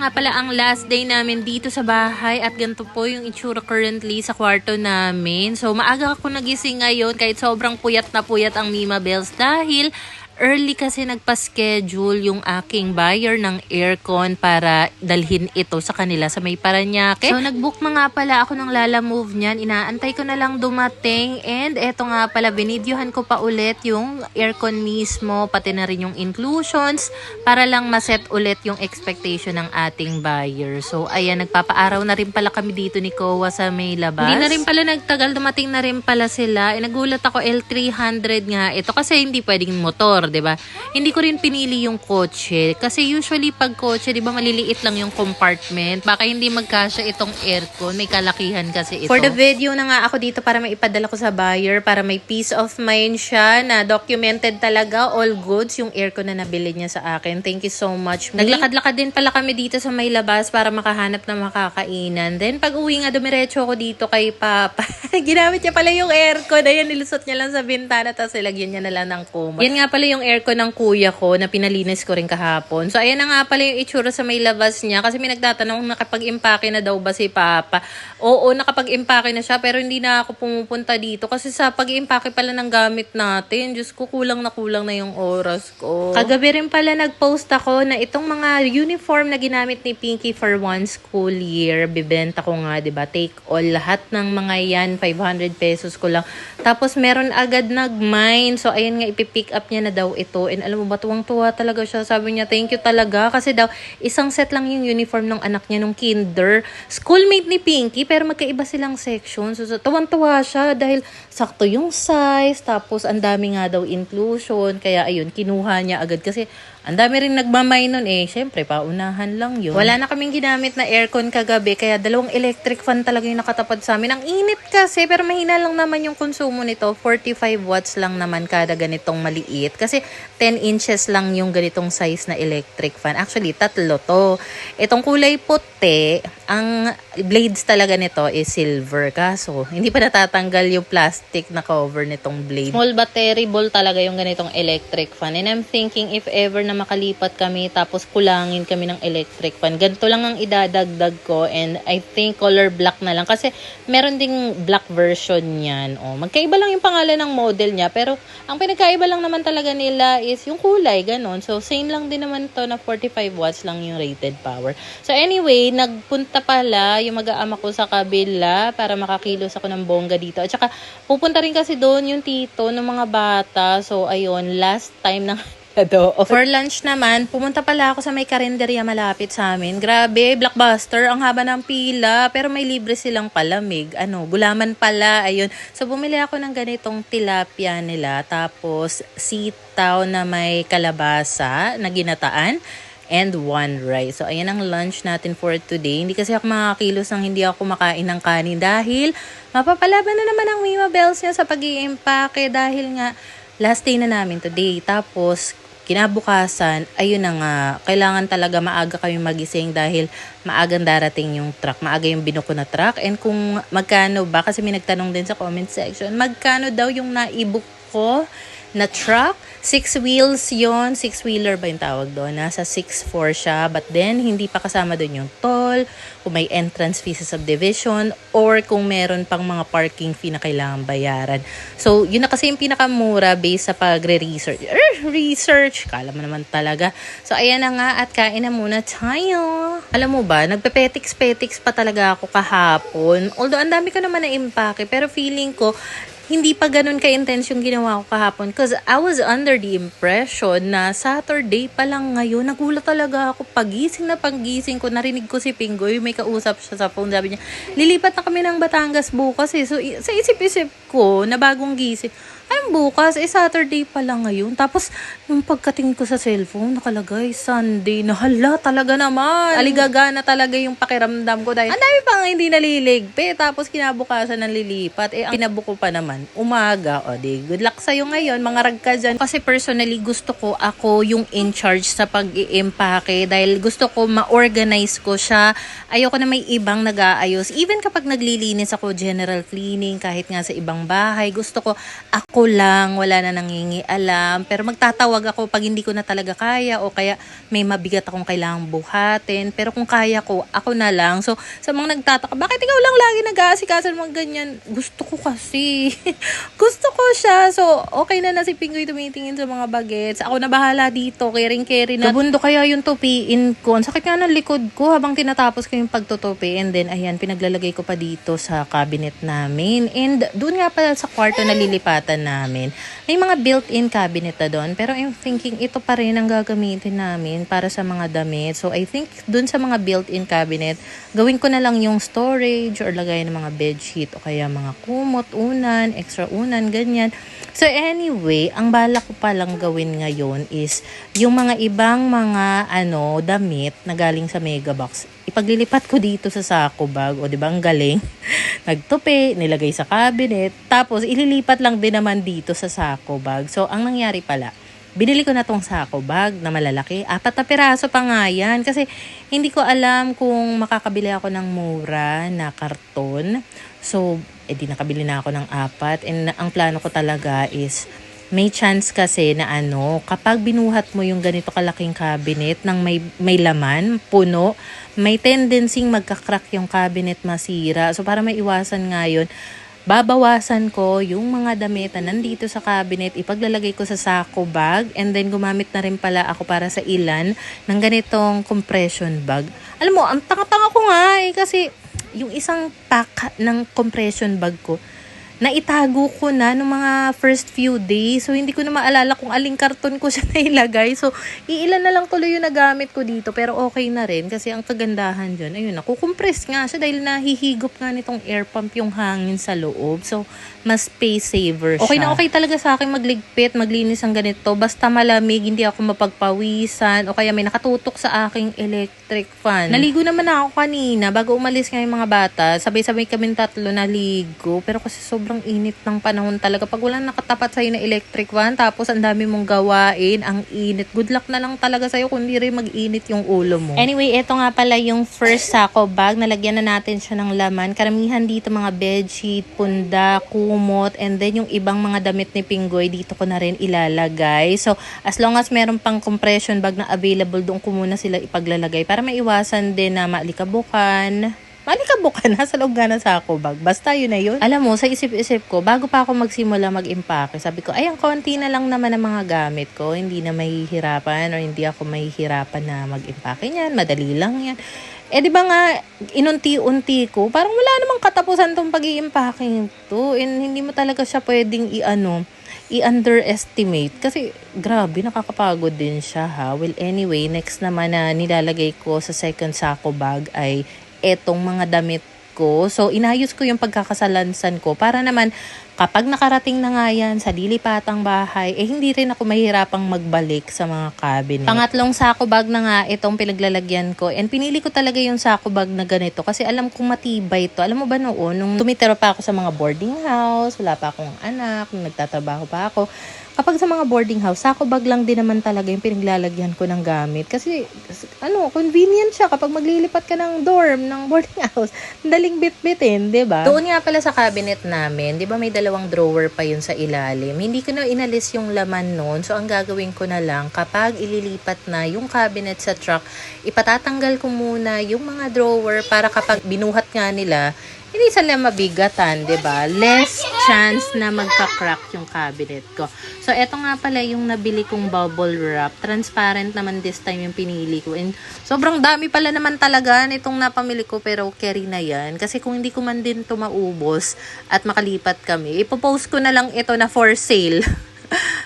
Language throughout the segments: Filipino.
nga pala ang last day namin dito sa bahay at ganito po yung itsura currently sa kwarto namin. So maaga ako nagising ngayon kahit sobrang puyat na puyat ang Mima Bells dahil early kasi nagpa-schedule yung aking buyer ng aircon para dalhin ito sa kanila sa may Parañaque. So nag-book na nga pala ako ng Lala Move niyan. Inaantay ko na lang dumating and eto nga pala binidyohan ko pa ulit yung aircon mismo pati na rin yung inclusions para lang maset ulit yung expectation ng ating buyer. So ayan, nagpapaaraw na rin pala kami dito ni Kowa sa may labas. Hindi na rin pala nagtagal, dumating na rin pala sila. Nagulat ako, L300 nga ito kasi hindi pwedeng motor, 'di ba? Hindi ko rin pinili yung kotse kasi usually pag kotse, 'di ba, maliliit lang yung compartment. Baka hindi magkasya itong aircon, may kalakihan kasi ito. For the video na nga ako dito para maipadala ko sa buyer para may peace of mind siya na documented talaga, all goods yung aircon na nabili niya sa akin. Thank you so much. Naglakad-lakad din pala kami dito sa may labas para makahanap ng makakainan. Then pag uwi nga, dumiretso ako dito kay Papa. Ginamit niya pala yung aircon. Ayan, nilusot niya lang sa bintana tapos ilagyan niya na lang ng kumot. Yan nga pala yung aircon ng kuya ko na pinalinis ko rin kahapon. So ayan na nga pala yung itsura sa may labas niya kasi may nagtatanong nakapag-impake na daw ba si Papa. Oo, nakapag-impake na siya pero hindi na ako pumupunta dito kasi sa pag-impake pala ng gamit natin, Diyos ko, kulang na yung oras ko. Kagabi rin pala nag-post ako na itong mga uniform na ginamit ni Pinky for one school year, bibenta ko nga, 'di ba? Take all, lahat ng mga yan, 500 pesos ko lang. Tapos meron agad nag-mine. So ayun nga, ipipick up niya na daw ito. And alam mo ba, tuwang-tuwa talaga siya. Sabi niya, thank you talaga. Kasi daw, isang set lang yung uniform ng anak niya nung kinder. Schoolmate ni Pinky, pero magkaiba silang section. So tuwang-tuwa siya dahil sakto yung size. Tapos ang dami nga daw inclusion. Kaya ayun, kinuha niya agad. Kasi ang dami rin nagmamay nun eh. Siyempre, paunahan lang yun. Wala na kaming ginamit na aircon kagabi. Kaya 2 electric fan talaga yung nakatapat sa amin. Ang init kasi, pero mahina lang naman yung konsumo nito. 45 watts lang naman kada ganitong maliit. Kasi 10 inches lang yung ganitong size na electric fan. Actually, 3 to. Itong kulay puti, ang blades talaga nito is silver. Kaso, hindi pa natatanggal yung plastic na cover nitong blade. Small battery ball talaga yung ganitong electric fan. And I'm thinking if ever na makalipat kami tapos kulangin kami ng electric fan, ganito lang ang idadagdag ko and I think color black na lang kasi meron ding black version niyan. Oh, magkaiba lang yung pangalan ng model niya pero ang pinagkaiba lang naman talaga nila is yung kulay, ganon. So same lang din naman to na 45 watts lang yung rated power. So anyway, nagpunta pala yung mag-aama ko sa kabila para makakilos ako ng bongga dito. At saka pupunta rin kasi doon yung tito ng mga bata. So ayun, last time na for lunch naman, pumunta pala ako sa may karinderya malapit sa amin. Grabe, Blockbuster, ang haba ng pila, pero may libre silang palamig. Gulaman pala, ayun. So bumili ako ng ganitong tilapia nila, tapos sitaw na may kalabasa na ginataan, and 1 rice. So ayan ang lunch natin for today. Hindi kasi ako makakilos nang hindi ako makain ng kanin dahil mapapalaban na naman ang Mima Bells niya sa pag-iimpake dahil nga last day na namin today. Tapos kinabukasan, ayun na nga, kailangan talaga maaga kami magising dahil maagang darating yung truck. Maaga yung binuko na truck. And kung magkano ba, kasi may nagtanong din sa comment section, magkano daw yung naibuk ko na truck? 6 wheels yon, 6-wheeler ba yung tawag doon? Nasa 6.4 siya, but then hindi pa kasama doon yung toll, kung may entrance fee sa subdivision, or kung meron pang mga parking fee na kailangan bayaran. So, yun na kasi yung pinakamura based sa pagre-research. Kala mo naman talaga. So, ayan na nga at kain na muna tayo. Alam mo ba, nagpe-petiks pa talaga ako kahapon. Although, ang dami ko naman na impake, pero feeling ko, hindi pa ganun ka-intense yung ginawa ko kahapon because I was under the impression na Saturday pa lang ngayon. Nagulat talaga ako. Pagising ko, narinig ko si Pinggoy, may kausap siya sa phone. Sabi niya, lilipat na kami ng Batangas bukas eh. So, sa isip-isip ko na bagong gising, bukas, Saturday pa lang ngayon. Tapos, nung pagkatingin ko sa cellphone, nakalagay, Sunday. Nahala talaga naman. Aligaga na talaga yung pakiramdam ko dahil ang dami pang hindi naliligpit. Tapos, kinabukasan ng lilipat. Ang pinabuko pa naman, umaga. O, di, good luck sa'yo ngayon, mga ragka dyan. Kasi personally, gusto ko ako yung in charge sa pag-i-impake dahil gusto ko ma-organize ko siya. Ayoko na may ibang nag-aayos. Even kapag naglilinis ako, general cleaning, kahit nga sa ibang bahay, gusto ko ako ako lang, wala na nangingialam. Pero magtatawag ako pag hindi ko na talaga kaya o kaya may mabigat akong kailangang buhatin. Pero kung kaya ko, ako na lang. So, sa mga nagtataka, bakit ikaw lang lagi nag-aasikaso ng mga ganyan? Gusto ko kasi. Gusto ko siya. So, okay na si Pingoy tumitingin sa mga bagets. Ako na bahala dito. Caring-carry na. Kabundo kaya yung tupiin ko. Ang sakit nga ng likod ko habang tinatapos ko yung pagtutupi. And then, ayan, pinaglalagay ko pa dito sa cabinet namin. And doon nga pala sa kwarto na lilipatan namin, may mga built-in cabinet na doon. Pero I'm thinking, ito pa rin ang gagamitin namin para sa mga damit. So, I think doon sa mga built-in cabinet, gawin ko na lang yung storage or lagay ng mga bedsheet o kaya mga kumot, unan, extra unan, ganyan. So, anyway, ang bala ko palang gawin ngayon is yung mga ibang mga damit na galing sa Mega Box. Ipaglilipat ko dito sa sako bag. O, di ba? Ang galing. Nagtupi, nilagay sa cabinet. Tapos, ililipat lang din naman dito sa sako bag. So, ang nangyari pala, binili ko na tong sako bag na malalaki. 4 na piraso pa nga yan. Kasi, hindi ko alam kung makakabili ako ng mura na karton. So, di nakabili na ako ng 4. And ang plano ko talaga is, may chance kasi na kapag binuhat mo yung ganito kalaking cabinet ng may laman, puno, may tendency magka-crack yung cabinet, masira. So, para maiwasan nga yun, babawasan ko yung mga damit na nandito sa cabinet, ipaglalagay ko sa sako bag, and then gumamit na rin pala ako para sa ilan ng ganitong compression bag. Alam mo, ang tanga-tanga ko nga kasi yung isang pack ng compression bag ko, naitago ko na nung mga first few days. So, hindi ko na maalala kung aling karton ko siya nailagay. So, iilan na lang tuloy yung nagamit ko dito. Pero okay na rin kasi ang kagandahan dyan, ayun, nakukompress nga siya dahil nahihigop nga nitong air pump yung hangin sa loob. So, mas space saver siya. Okay na okay talaga sa akin magligpit, maglinis ang ganito. Basta malamig, hindi ako mapagpawisan o kaya may nakatutok sa aking electric fan. Naligo naman ako kanina bago umalis nga yung mga bata. Sabay-sabay kaming 3 naligo. Pero kasi sobrang init ng panahon talaga. Pag walang nakatapat sa'yo na electric fan, tapos ang dami mong gawain, ang init. Good luck na lang talaga sa'yo kung hindi rin mag-init yung ulo mo. Anyway, ito nga pala yung first sako bag. Nalagyan na natin siya ng laman. Karamihan dito mga bedsheet, punda, kumot, and then yung ibang mga damit ni Pingoy, dito ko na rin ilalagay. So, as long as meron pang compression bag na available, doon ko muna sila ipaglalagay para maiwasan din na malikabukan. Malikabukan na sa loob nga ng sako bag. Basta yun na yun. Alam mo, sa isip-isip ko, bago pa ako magsimula mag-impake, sabi ko, ay, ang konti na lang naman ang mga gamit ko. Hindi na mahihirapan o hindi ako mahihirapan na mag-impake niyan. Madali lang yan. Di ba nga, inunti-unti ko, parang wala namang katapusan tong pag-i-impacking to. And hindi mo talaga siya pwedeng i-underestimate. Kasi, grabe, nakakapagod din siya, ha. Well, anyway, next naman na nilalagay ko sa second sako bag ay etong mga damit ko. So, inayos ko yung pagkakasalansan ko para naman kapag nakarating na nga yan sa lilipatang bahay, hindi rin ako mahirapang magbalik sa mga cabinet. Pangatlong sako bag na nga itong pinaglalagyan ko. And pinili ko talaga yung sako bag na ganito kasi alam kong matibay to. Alam mo ba noon, nung tumitira pa ako sa mga boarding house, wala pa akong anak, nung nagtatrabaho pa ako, kapag sa mga boarding house, sako bag lang din naman talaga yung pinaglalagyan ko ng gamit. Kasi, convenient siya kapag maglilipat ka ng dorm, ng boarding house. Daling bit-bitin, diba? Doon nga pala sa cabinet namin, diba may 2 drawer pa yun sa ilalim. Hindi ko na inalis yung laman noon. So, ang gagawin ko na lang, kapag ililipat na yung cabinet sa truck, ipatatanggal ko muna yung mga drawer para kapag binuhat nga nila, hindi sila mabigatan, 'di ba? Less chance na magka-crack yung cabinet ko. So, eto nga pala yung nabili kong bubble wrap. Transparent naman this time yung pinili ko. And sobrang dami pala naman talaga nitong napamili ko, pero carry na yan. Kasi kung hindi ko man din ito maubos at makalipat kami, ipopost ko na lang ito na for sale.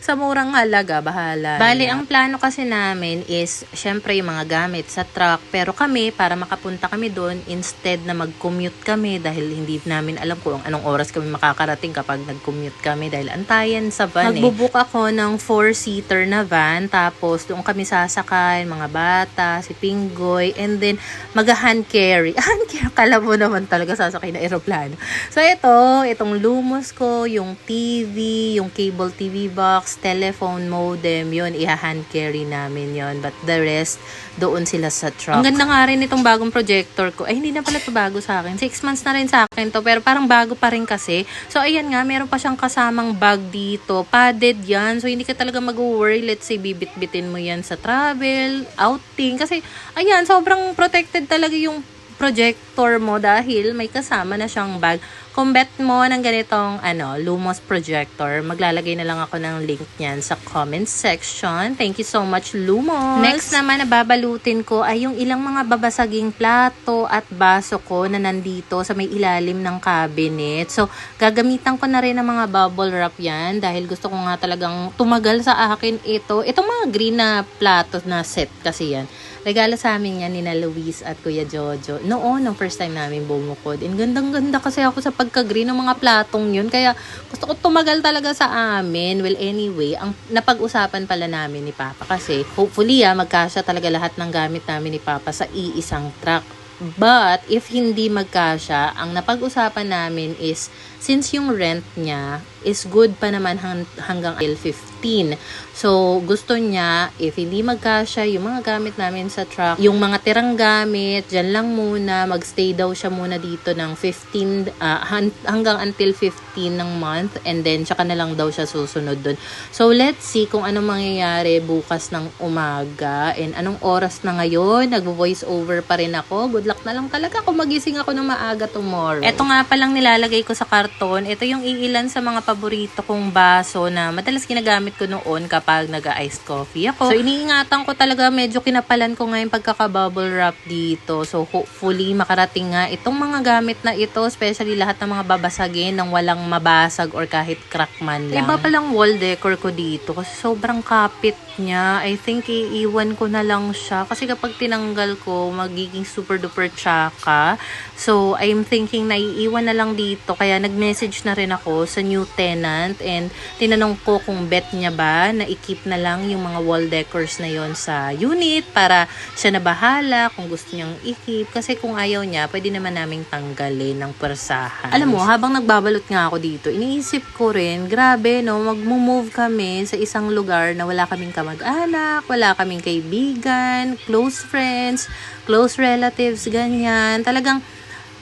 Sa murang halaga, bahala. Bali, ang plano kasi namin is, syempre yung mga gamit sa truck. Pero kami, para makapunta kami doon, instead na mag-commute kami, dahil hindi namin alam kung anong oras kami makakarating kapag nag-commute kami, dahil antayan sa van. Magbubook ako ng 4-seater na van, tapos doon kami sasakay, mga bata, si Pingoy, and then mag-hand carry. Hand carry, kala mo naman talaga sasakay na aeroplano. So, itong lumos ko, yung TV, yung cable TV box, box, telephone, modem, yun, i-hand carry namin yun. But the rest, doon sila sa truck. Ang ganda nga rin itong bagong projector ko. Ay, hindi na pala ito bago sa akin. 6 months na rin sa akin to, pero parang bago pa rin kasi. So, ayan nga, meron pa siyang kasamang bag dito. Padded yan. So, hindi ka talaga mag-worry. Let's say, bibit-bitin mo yan sa travel, outing. Kasi, ayan, sobrang protected talaga yung projector mo dahil may kasama na siyang bag. Kung bet mo ng ganitong Lumos projector, maglalagay na lang ako ng link niyan sa comment section. Thank you so much, Lumos! Next naman na babalutin ko ay yung ilang mga babasaging plato at baso ko na nandito sa may ilalim ng cabinet. So, gagamitan ko na rin ng mga bubble wrap yan dahil gusto ko nga talagang tumagal sa akin ito. Itong mga green na plato na set kasi yan. Regalo sa amin yan ni na Luis at Kuya Jojo. Noon, nung first time namin bumukod. And gandang-ganda kasi ako sa pagka-green ng mga platong yun. Kaya gusto ko tumagal talaga sa amin. Well, anyway, ang napag-usapan pala namin ni Papa kasi hopefully magkasya talaga lahat ng gamit namin ni Papa sa iisang truck. But, if hindi magkasya, ang napag-usapan namin is, since yung rent niya is good pa naman hanggang April 15. So, gusto niya, if hindi magkasya yung mga gamit namin sa truck, yung mga tirang gamit, dyan lang muna, magstay daw siya muna dito ng 15, hanggang until 15 ng month, and then, tsaka na lang daw siya susunod dun. So, let's see kung anong mangyayari bukas ng umaga, and anong oras na ngayon, nag-voice over pa rin ako. Good luck na lang talaga kung magising ako ng maaga tomorrow. Ito nga palang nilalagay ko sa karton. Ito yung iilan sa mga paborito kong baso na madalas ginagamit ko noon kapag nag-iced coffee ako. So, iniingatan ko talaga, medyo kinapalan ko ngayon pagkaka-bubble wrap dito. So, hopefully, makarating nga itong mga gamit na ito, especially lahat ng mga babasagin nang walang mabasag or kahit crack man lang. Iba palang wall decor ko dito kasi sobrang kapit niya. I think iiwan ko na lang siya kasi kapag tinanggal ko, magiging super duper tsaka. So, I'm thinking na iiwan na lang dito. Kaya nag-message na rin ako sa new tenant and tinanong ko kung bet niya ba na i-keep na lang yung mga wall decors na yon sa unit para siya na bahala kung gusto niyang i-keep. Kasi kung ayaw niya, pwede naman naming tanggalin ng persahan. Alam mo, habang nagbabalot nga ako dito, iniisip ko rin, grabe no, mag-move kami sa isang lugar na wala kaming kamag-anak, wala kaming kaibigan, close friends, close relatives, ganyan. Talagang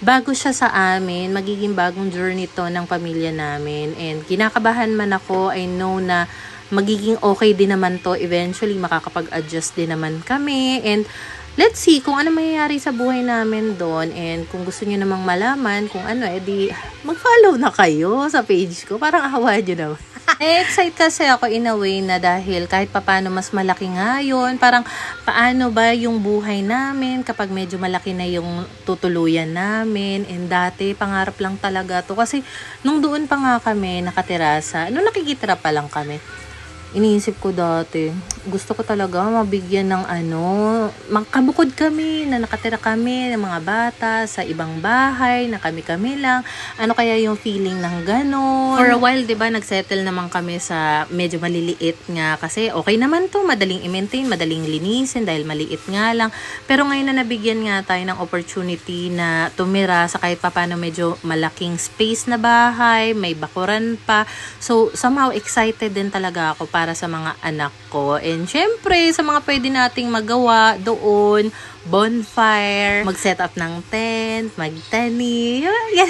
bago siya sa amin, magiging bagong journey to ng pamilya namin. And kinakabahan man ako, I know na magiging okay din naman to. Eventually, makakapag-adjust din naman kami. And let's see kung ano mangyayari sa buhay namin doon. And kung gusto niyo namang malaman kung ano, edi mag-follow na kayo sa page ko. Parang awa niyo naman. Excite kasi ako in a way na dahil kahit papano mas malaki nga yun. Parang paano ba yung buhay namin kapag medyo malaki na yung tutuluyan namin. And dati pangarap lang talaga to. Kasi nung doon pa nga kami nakatira nung nakikitira pa lang kami, iniisip ko dati, gusto ko talaga mabigyan ng makabukod kami na nakatira kami ng mga bata sa ibang bahay na kami-kami lang. Ano kaya yung feeling ng gano'n? For a while, diba, nagsettle naman kami sa medyo maliliit nga kasi okay naman to, madaling i-maintain, madaling linisin dahil maliit nga lang. Pero ngayon na nabigyan nga tayo ng opportunity na tumira sa kahit papano medyo malaking space na bahay, may bakuran pa. So, somehow excited din talaga ako para sa mga anak ko. And syempre, sa mga pwede nating magawa doon, bonfire, mag-set up ng tent, magtani, yan.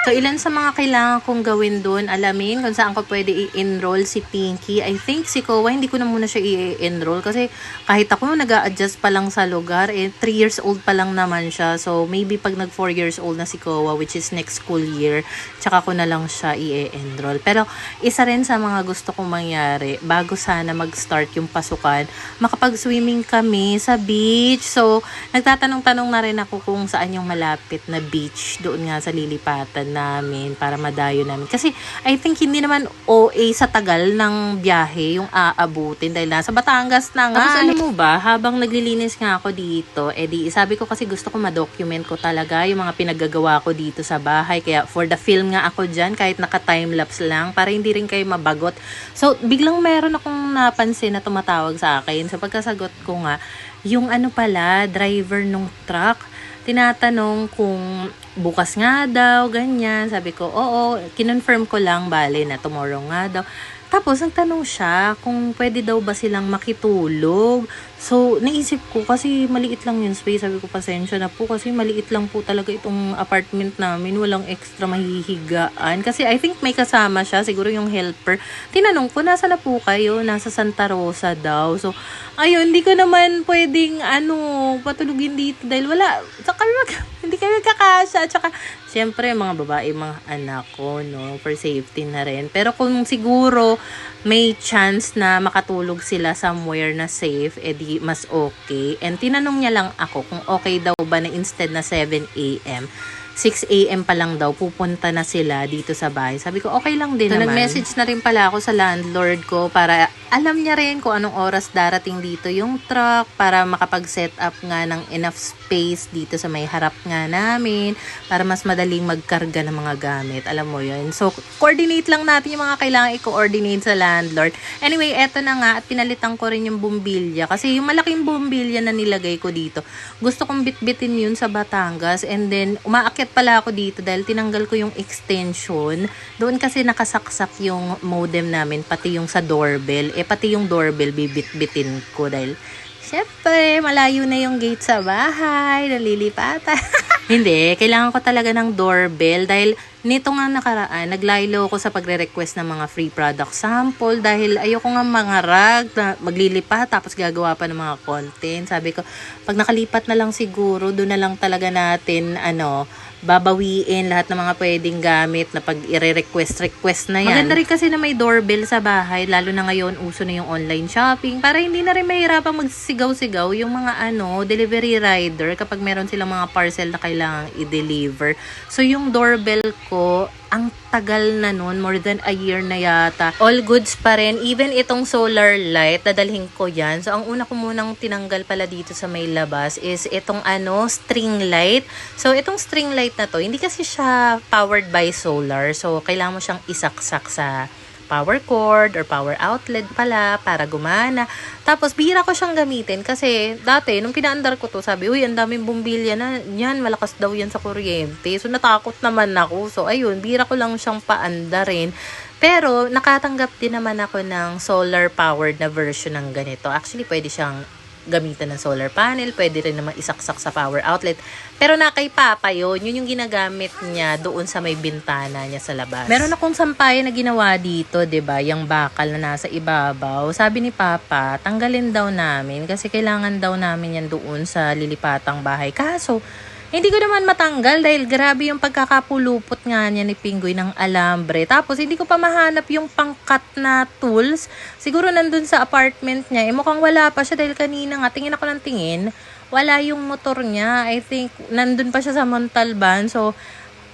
So, ilan sa mga kailangan kong gawin doon, alamin kung saan ko pwede i-enroll si Pinky. I think si Kowa, hindi ko na muna siya i-enroll kasi kahit ako nag-a-adjust pa lang sa lugar, 3 years old pa lang naman siya. So, maybe pag nag 4 years old na si Kowa, which is next school year, tsaka ko na lang siya i-enroll. Pero, isa rin sa mga gusto kong mangyari, bago sana mag-start yung pasukan, makapag-swimming kami sa beach. So, nagtatanong-tanong na rin ako kung saan yung malapit na beach doon nga sa lilipatan namin para madayo namin. Kasi I think hindi naman OA sa tagal ng biyahe yung aabutin dahil nasa Batangas na nga. Tapos alam mo ba, habang naglilinis nga ako dito, sabi ko kasi gusto ko ma-document ko talaga yung mga pinaggagawa ko dito sa bahay. Kaya for the film nga ako dyan, kahit naka-timelapse lang, para hindi rin kayo mabagot. So, biglang meron akong napansin na tumatawag sa akin. Sa pagkasagot ko nga, yung driver nung truck, tinatanong kung bukas nga daw, ganyan. Sabi ko, oo, kinonfirm ko lang, bale na tomorrow nga daw. Tapos nagtanong siya kung pwede daw ba silang makitulog. So, naisip ko kasi maliit lang yung space. Sabi ko, pasensya na po kasi maliit lang po talaga itong apartment namin. Walang extra mahihigaan. Kasi I think may kasama siya, siguro yung helper. Tinanong ko, nasa na po kayo? Nasa Santa Rosa daw. So, ayun, hindi ko naman pwedeng patulugin dito dahil wala. Saka hindi kami kakasya. Tsaka, syempre, mga babae, mga anak ko, no? For safety na rin. Pero kung siguro may chance na makatulog sila somewhere na safe, edi mas okay. And tinanong niya lang ako kung okay daw ba na instead na 7 a.m., 6 a.m. pa lang daw, pupunta na sila dito sa bahay. Sabi ko, okay lang din naman. Nag-message na rin pala ako sa landlord ko para alam niya rin kung anong oras darating dito yung truck para makapag-set up nga ng enough space dito sa may harap nga namin para mas madaling magkarga ng mga gamit. Alam mo yun. So, coordinate lang natin yung mga kailangan i-coordinate sa landlord. Anyway, eto na nga at pinalitan ko rin yung bumbilya kasi yung malaking bumbilya na nilagay ko dito, gusto kong bitbitin yun sa Batangas and then umaakyat pala ako dito dahil tinanggal ko yung extension. Doon kasi nakasaksak yung modem namin, pati yung sa doorbell. Pati yung doorbell bibit-bitin ko dahil syempre, malayo na yung gate sa bahay, nalilipatan. Hindi, kailangan ko talaga ng doorbell dahil nito nga nakaraan, naglaylo ko sa pagre-request ng mga free product sample dahil ayoko nga mga rag na maglilipat tapos gagawa pa ng mga content. Sabi ko, pag nakalipat na lang siguro, doon na lang talaga natin, babawiin lahat ng mga pwedeng gamit na pag i-request na yan. Maganda rin kasi na may doorbell sa bahay, lalo na ngayon uso na yung online shopping para hindi na rin mahirapang magsigaw-sigaw yung mga delivery rider kapag meron silang mga parcel na kailangang i-deliver. So yung doorbell ko, ang tagal na nun, more than a year na yata. All goods pa rin. Even itong solar light, dadalhin ko yan. So, ang una ko munang tinanggal pala dito sa may labas is itong string light. So, itong string light na to, hindi kasi siya powered by solar. So, kailangan mo siyang isaksak sa power cord or power outlet pala para gumana. Tapos, bihira ko siyang gamitin kasi dati, nung pinaandar ko to, sabi, uy, ang daming bumbilya na yan, malakas daw yan sa kuryente. So, natakot naman ako. So, ayun, bihira ko lang siyang paandarin. Pero, nakatanggap din naman ako ng solar-powered na version ng ganito. Actually, pwede siyang gamitan ng solar panel, pwede rin naman isaksak sa power outlet. Pero na kay Papa yun yung ginagamit niya doon sa may bintana niya sa labas. Meron akong sampayan na ginawa dito, 'di ba? Yung bakal na nasa ibabaw. Sabi ni Papa, tanggalin daw namin kasi kailangan daw namin yan doon sa lilipatang bahay. Kaso, hindi ko naman matanggal dahil grabe yung pagkakapulupot nga niya ni Pinggoy ng alambre. Tapos hindi ko pa mahanap yung pangkat na tools. Siguro nandun sa apartment niya. Mukhang wala pa siya dahil kanina nga tingin ako ng tingin. Wala yung motor niya. I think nandun pa siya sa Montalban. So,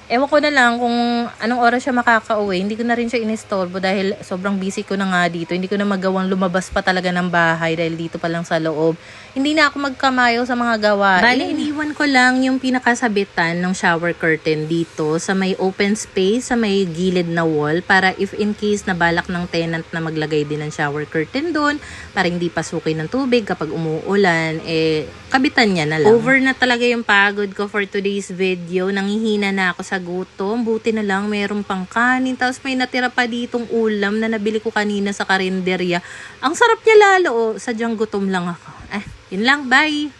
ewan ko na lang kung anong oras siya makakauwi. Hindi ko na rin siya inistorbo dahil sobrang busy ko na nga dito. Hindi ko na magawang lumabas pa talaga ng bahay dahil dito pa lang sa loob. Hindi na ako magkamayo sa mga gawain. Bali, iniwan ko lang yung pinakasabitan ng shower curtain dito sa may open space, sa may gilid na wall para if in case na balak ng tenant na maglagay din ng shower curtain doon para hindi pasukin ng tubig kapag umuulan, kabitan niya na lang. Over na talaga yung pagod ko for today's video. Nangihina na ako sa gutom. Buti na lang mayroong pang kanin. Tapos may natira pa ditong ulam na nabili ko kanina sa karinderya. Ang sarap niya lalo. Sadyang gutom lang ako. Yun lang. Bye!